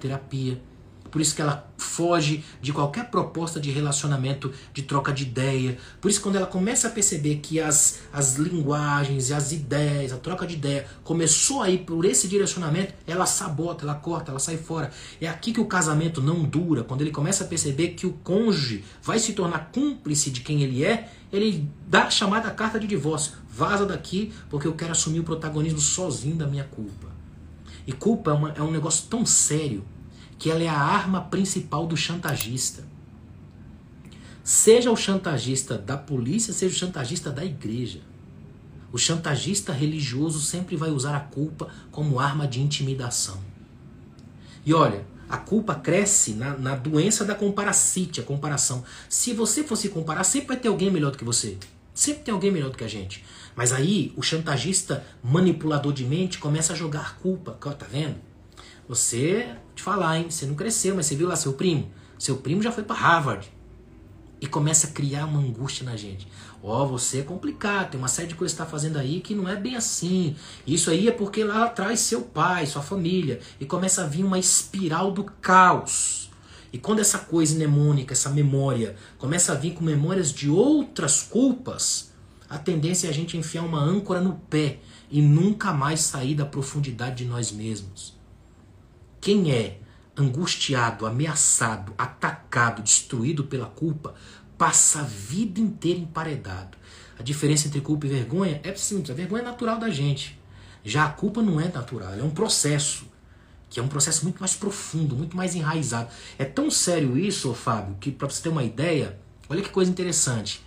terapia. Por isso que ela foge de qualquer proposta de relacionamento, de troca de ideia. Por isso que quando ela começa a perceber que as linguagens e as ideias, a troca de ideia começou a ir por esse direcionamento, ela sabota, ela corta, ela sai fora. É aqui que o casamento não dura. Quando ele começa a perceber que o cônjuge vai se tornar cúmplice de quem ele é, ele dá a chamada carta de divórcio. Vaza daqui porque eu quero assumir o protagonismo sozinho da minha culpa. E culpa é um negócio tão sério que ela é a arma principal do chantagista. Seja o chantagista da polícia, seja o chantagista da igreja. O chantagista religioso sempre vai usar a culpa como arma de intimidação. E olha, a culpa cresce na doença da comparacite, a comparação. Se você fosse comparar, sempre vai ter alguém melhor do que você. Sempre tem alguém melhor do que a gente. Mas aí o chantagista manipulador de mente começa a jogar culpa. Tá vendo? Você, te falar, hein? Você não cresceu, mas você viu lá seu primo? Seu primo já foi para Harvard. E começa a criar uma angústia na gente. Você é complicado, tem uma série de coisas que você está fazendo aí que não é bem assim. Isso aí é porque lá atrás seu pai, sua família. E começa a vir uma espiral do caos. E quando essa coisa mnemônica, essa memória, começa a vir com memórias de outras culpas, a tendência é a gente enfiar uma âncora no pé e nunca mais sair da profundidade de nós mesmos. Quem é angustiado, ameaçado, atacado, destruído pela culpa, passa a vida inteira emparedado. A diferença entre culpa e vergonha é simples. A vergonha é natural da gente. Já a culpa não é natural, é um processo. Que é um processo muito mais profundo, muito mais enraizado. É tão sério isso, Fábio, que para você ter uma ideia, olha que coisa interessante.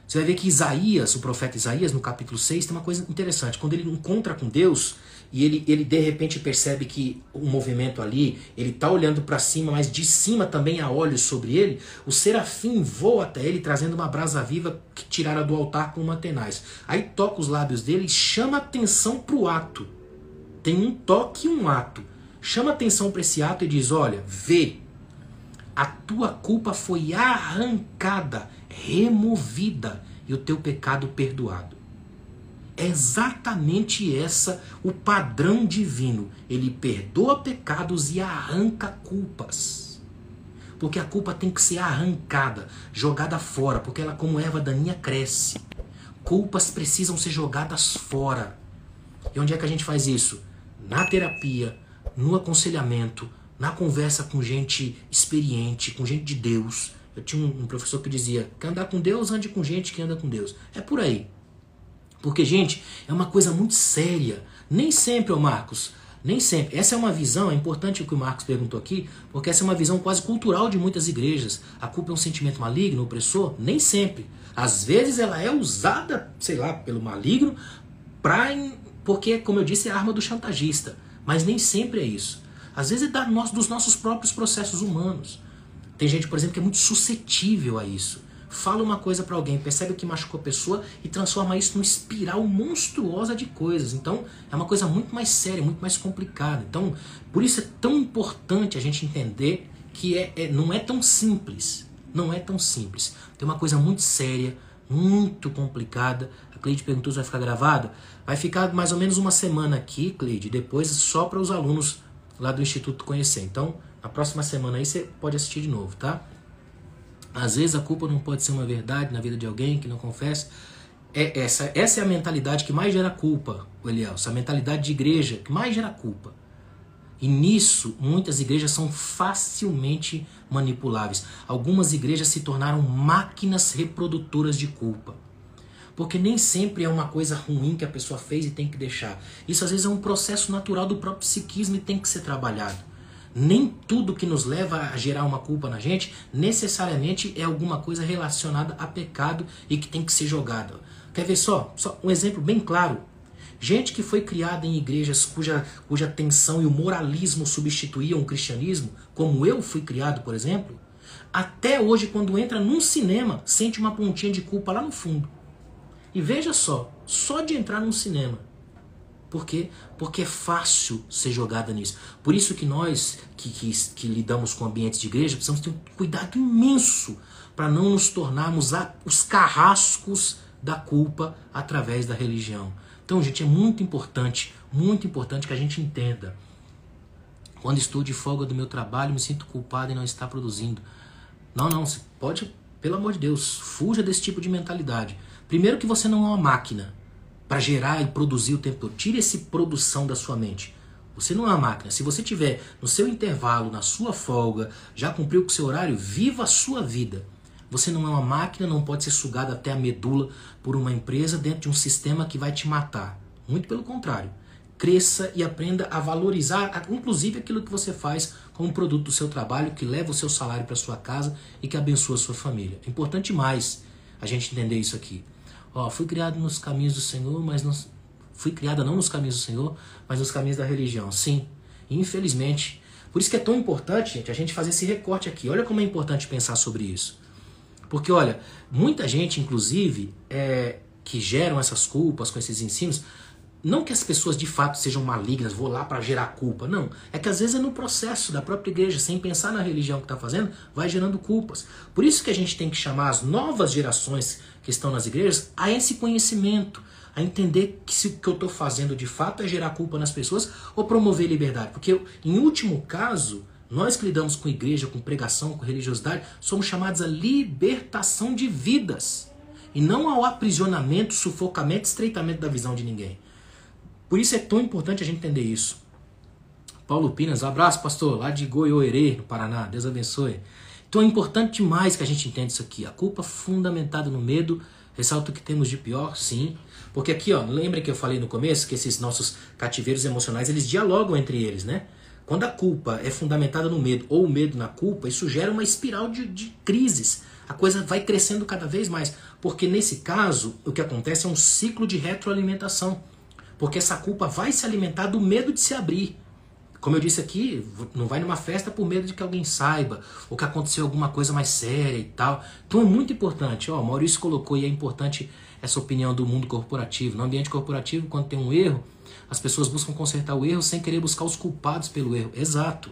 Você vai ver que Isaías, o profeta Isaías, no capítulo 6, tem uma coisa interessante. Quando ele encontra com Deus e ele de repente percebe que o movimento ali, ele está olhando para cima, mas de cima também há olhos sobre ele, o serafim voa até ele trazendo uma brasa viva que tirara do altar com uma tenaz. Aí toca os lábios dele e chama atenção para o ato. Tem um toque e um ato. Chama atenção para esse ato e diz, olha, vê, a tua culpa foi arrancada, removida e o teu pecado perdoado. É exatamente essa o padrão divino. Ele perdoa pecados e arranca culpas. Porque a culpa tem que ser arrancada, jogada fora, porque ela, como erva daninha, cresce. Culpas precisam ser jogadas fora. E onde é que a gente faz isso? Na terapia, no aconselhamento, na conversa com gente experiente, com gente de Deus. Eu tinha um professor que dizia, quer andar com Deus, ande com gente que anda com Deus. É por aí. Porque, gente, é uma coisa muito séria. Nem sempre, Marcos, nem sempre. Essa é uma visão, é importante o que o Marcos perguntou aqui, porque essa é uma visão quase cultural de muitas igrejas. A culpa é um sentimento maligno, opressor? Nem sempre. Às vezes ela é usada, sei lá, pelo maligno, porque, como eu disse, é a arma do chantagista. Mas nem sempre é isso. Às vezes é dos nossos próprios processos humanos. Tem gente, por exemplo, que é muito suscetível a isso. Fala uma coisa para alguém, percebe que machucou a pessoa e transforma isso numa espiral monstruosa de coisas. Então, é uma coisa muito mais séria, muito mais complicada. Então, por isso é tão importante a gente entender que não é tão simples. Não é tão simples. Tem uma coisa muito séria, muito complicada. A Cleide perguntou se vai ficar gravada. Vai ficar mais ou menos uma semana aqui, Cleide, depois só para os alunos lá do Instituto conhecer. Então, na próxima semana aí você pode assistir de novo, tá? Às vezes a culpa não pode ser uma verdade na vida de alguém que não confessa. Essa é a mentalidade que mais gera culpa, Eliel. Essa mentalidade de igreja que mais gera culpa. E nisso, muitas igrejas são facilmente manipuláveis. Algumas igrejas se tornaram máquinas reprodutoras de culpa. Porque nem sempre é uma coisa ruim que a pessoa fez e tem que deixar. Isso às vezes é um processo natural do próprio psiquismo e tem que ser trabalhado. Nem tudo que nos leva a gerar uma culpa na gente necessariamente é alguma coisa relacionada a pecado e que tem que ser jogada. Quer ver só um exemplo bem claro? Gente que foi criada em igrejas cuja tensão e o moralismo substituíam o cristianismo, como eu fui criado, por exemplo, até hoje, quando entra num cinema, sente uma pontinha de culpa lá no fundo. E veja só de entrar num cinema. Por quê? Porque é fácil ser jogada nisso. Por isso que nós, que lidamos com ambientes de igreja, precisamos ter um cuidado imenso para não nos tornarmos os carrascos da culpa através da religião. Então, gente, é muito importante que a gente entenda Quando estou de folga do meu trabalho, me sinto culpado em não estar produzindo. Não, você pode, pelo amor de Deus, fuja desse tipo de mentalidade. Primeiro que você não é uma máquina para gerar e produzir o tempo todo. Tire essa produção da sua mente. Você não é uma máquina. Se você tiver no seu intervalo, na sua folga, já cumpriu com o seu horário, viva a sua vida. Você não é uma máquina, não pode ser sugado até a medula por uma empresa dentro de um sistema que vai te matar. Muito pelo contrário. Cresça e aprenda a valorizar, inclusive, aquilo que você faz como produto do seu trabalho, que leva o seu salário para sua casa e que abençoa a sua família. É importante demais a gente entender isso aqui. Fui criado nos caminhos do Senhor, mas não... Fui criada não nos caminhos do Senhor, mas nos caminhos da religião. Sim, infelizmente. Por isso que é tão importante, gente, a gente fazer esse recorte aqui. Olha como é importante pensar sobre isso. Porque, olha, muita gente, inclusive, que geram essas culpas com esses ensinos, não que as pessoas de fato sejam malignas, vou lá para gerar culpa, não. É que às vezes é no processo da própria igreja, sem pensar na religião que está fazendo, vai gerando culpas. Por isso que a gente tem que chamar as novas gerações que estão nas igrejas a esse conhecimento, a entender que se o que eu estou fazendo de fato é gerar culpa nas pessoas ou promover liberdade. Porque, em último caso, nós que lidamos com igreja, com pregação, com religiosidade, somos chamados a libertação de vidas e não ao aprisionamento, sufocamento, estreitamento da visão de ninguém. Por isso é tão importante a gente entender isso. Paulo Pinas, um abraço, pastor, lá de Goiôerê, no Paraná, Deus abençoe. Então é importante demais que a gente entenda isso aqui. A culpa fundamentada no medo, ressalta o que temos de pior, sim. Porque aqui, lembra que eu falei no começo que esses nossos cativeiros emocionais, eles dialogam entre eles, né? Quando a culpa é fundamentada no medo ou o medo na culpa, isso gera uma espiral de crises. A coisa vai crescendo cada vez mais. Porque nesse caso, o que acontece é um ciclo de retroalimentação. Porque essa culpa vai se alimentar do medo de se abrir. Como eu disse aqui, não vai numa festa por medo de que alguém saiba, ou que aconteceu alguma coisa mais séria e tal. Então é muito importante, Maurício colocou, e é importante essa opinião do mundo corporativo. No ambiente corporativo, quando tem um erro, as pessoas buscam consertar o erro sem querer buscar os culpados pelo erro. Exato.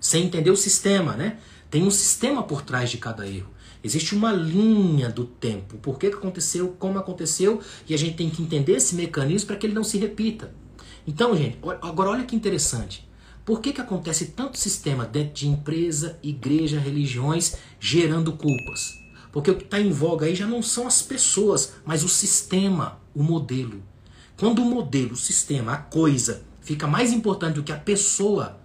Sem entender o sistema, né? Tem um sistema por trás de cada erro. Existe uma linha do tempo. Por que aconteceu, como aconteceu, e a gente tem que entender esse mecanismo para que ele não se repita. Então, gente, agora olha que interessante. Por que acontece tanto sistema dentro de empresa, igreja, religiões, gerando culpas? Porque o que está em voga aí já não são as pessoas, mas o sistema, o modelo. Quando o modelo, o sistema, a coisa, fica mais importante do que a pessoa,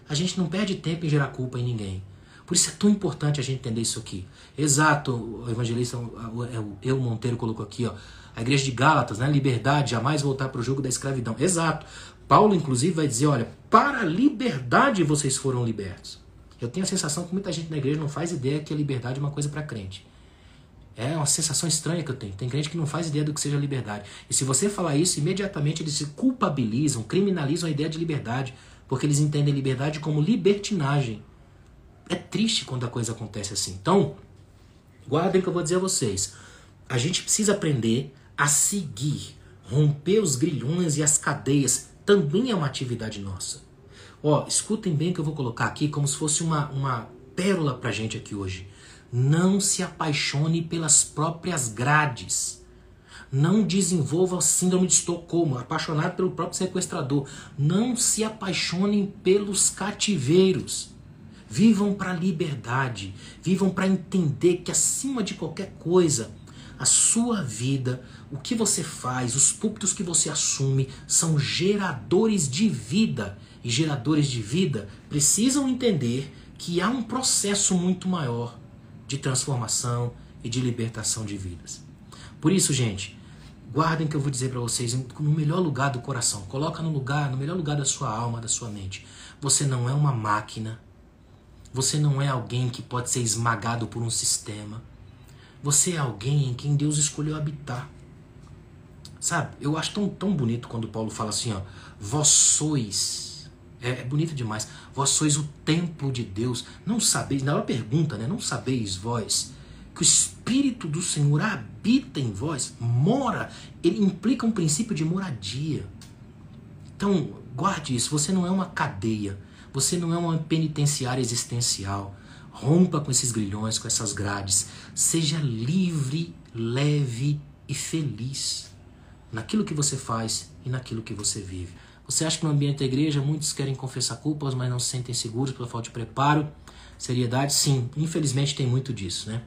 a gente não perde tempo em gerar culpa em ninguém. Por isso é tão importante a gente entender isso aqui. Exato, o evangelista Eu Monteiro colocou aqui, a igreja de Gálatas, né? Liberdade, jamais voltar para o jugo da escravidão. Exato. Paulo, inclusive, vai dizer, olha, para a liberdade vocês foram libertos. Eu tenho a sensação que muita gente na igreja não faz ideia que a liberdade é uma coisa para crente. É uma sensação estranha que eu tenho. Tem crente que não faz ideia do que seja liberdade. E se você falar isso, imediatamente eles se culpabilizam, criminalizam a ideia de liberdade, porque eles entendem liberdade como libertinagem. É triste quando a coisa acontece assim. Então, guardem o que eu vou dizer a vocês. A gente precisa aprender a seguir, romper os grilhões e as cadeias. Também é uma atividade nossa. Escutem bem o que eu vou colocar aqui como se fosse uma pérola pra gente aqui hoje. Não se apaixone pelas próprias grades. Não desenvolva a síndrome de Estocolmo, apaixonado pelo próprio sequestrador. Não se apaixonem pelos cativeiros. Vivam para a liberdade. Vivam para entender que acima de qualquer coisa, a sua vida, o que você faz, os púlpitos que você assume, são geradores de vida. E geradores de vida precisam entender que há um processo muito maior de transformação e de libertação de vidas. Por isso, gente, guardem o que eu vou dizer para vocês no melhor lugar do coração. Coloca no melhor lugar da sua alma, da sua mente. Você não é uma máquina. Você não é alguém que pode ser esmagado por um sistema. Você é alguém em quem Deus escolheu habitar. Sabe, eu acho tão bonito quando Paulo fala assim, vós sois... É bonito demais. Vós sois o templo de Deus. Não sabeis, na pergunta, né? Não sabeis vós que o Espírito do Senhor habita em vós, mora. Ele implica um princípio de moradia. Então, guarde isso. Você não é uma cadeia. Você não é uma penitenciária existencial. Rompa com esses grilhões, com essas grades. Seja livre, leve e feliz naquilo que você faz e naquilo que você vive. Você acha que no ambiente da igreja muitos querem confessar culpas, mas não se sentem seguros pela falta de preparo, seriedade? Sim, infelizmente tem muito disso, né?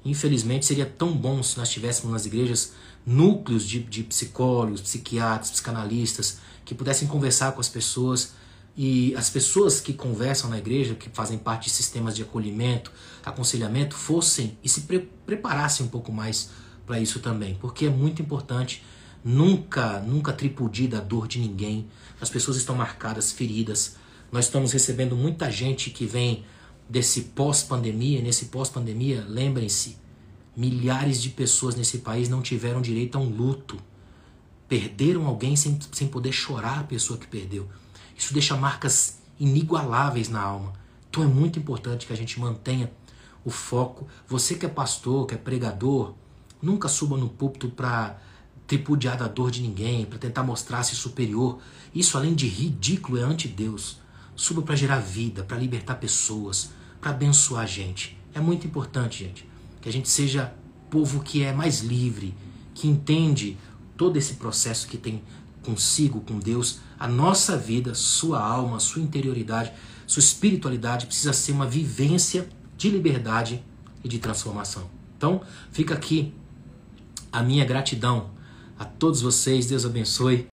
Infelizmente seria tão bom se nós tivéssemos nas igrejas núcleos de psicólogos, psiquiatras, psicanalistas que pudessem conversar com as pessoas, e as pessoas que conversam na igreja, que fazem parte de sistemas de acolhimento, aconselhamento, fossem e se preparassem um pouco mais para isso também, porque é muito importante. Nunca tripudiar da dor de ninguém. As pessoas estão marcadas, feridas. Nós estamos recebendo muita gente que vem desse pós-pandemia. Nesse pós-pandemia, lembrem-se, milhares de pessoas nesse país não tiveram direito a um luto. Perderam alguém sem poder chorar a pessoa que perdeu. Isso deixa marcas inigualáveis na alma. Então é muito importante que a gente mantenha o foco. Você que é pastor, que é pregador, nunca suba no púlpito para tripudiar da dor de ninguém, para tentar mostrar-se superior. Isso, além de ridículo, é ante-Deus. Suba para gerar vida, para libertar pessoas, para abençoar a gente. É muito importante, gente, que a gente seja povo que é mais livre, que entende todo esse processo que tem consigo, com Deus. A nossa vida, sua alma, sua interioridade, sua espiritualidade precisa ser uma vivência de liberdade e de transformação. Então, fica aqui a minha gratidão a todos vocês. Deus abençoe.